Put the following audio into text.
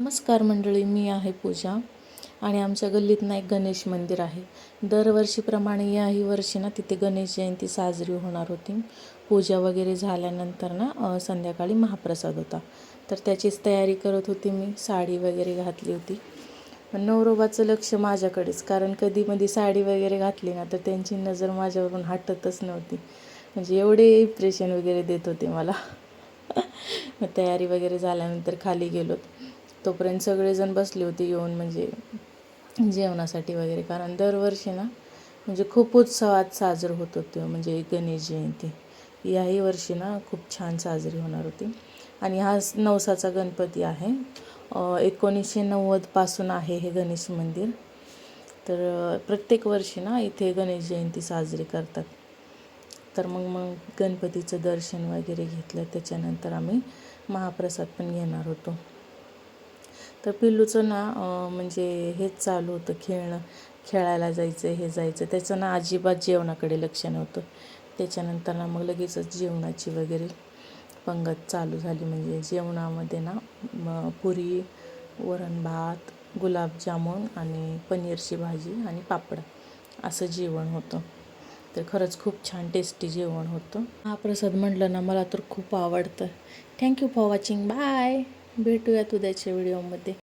नमस्कार मंडळी, मी आहे पूजा आणि आमच्या गल्लीत ना एक गणेश मंदिर आहे. दरवर्षीप्रमाणे याही वर्षी ना तिथे गणेश जयंती साजरी होणार होती. पूजा वगैरे झाल्यानंतर ना संध्याकाळी महाप्रसाद होता, तर त्याचीच तयारी करत होती. मी साडी वगैरे घातली होती, पण नवरोबाचं लक्ष माझ्याकडेच, कारण कधी साडी वगैरे घातली ना तर त्यांची नजर माझ्यावरून हटतच नव्हती. म्हणजे एवढे इम्प्रेशन वगैरे देत होते मला. मग तयारी वगैरे झाल्यानंतर खाली गेलो. तोपर्यंत सगळेजण बसले होते येऊन, म्हणजे जेवणासाठी वगैरे, कारण दरवर्षी ना म्हणजे खूप उत्सवात साजरं होत होतं म्हणजे गणेश जयंती. याही वर्षी ना खूप छान साजरी होणार होती. आणि हा नवसाचा गणपती आहे. 1990पासून आहे हे गणेश मंदिर. तर प्रत्येक वर्षी ना इथे गणेश जयंती साजरी करतात. तर मग गणपतीचं दर्शन वगैरे घेतलं. त्याच्यानंतर आम्ही महाप्रसाद पण घेणार होतो. तर पिल्लूचं ना म्हणजे हेच चालू होतं, खेळायला जायचं, हे जायचं. त्याचं ना अजिबात जेवणाकडे लक्ष नव्हतं. त्याच्यानंतर ना मग लगेचच जेवणाची वगैरे पंगत चालू झाली. म्हणजे जेवणामध्ये ना पुरी, वरण भात, गुलाबजामुन आणि पनीरची भाजी आणि पापड असं जेवण होतं. तर खरंच खूप छान टेस्टी जेवण होतं. हा प्रसाद म्हटलं ना मला तर खूप आवडतं. Thank you for watching. बाय. भेटूयात उद्याच्या व्हिडिओमध्ये.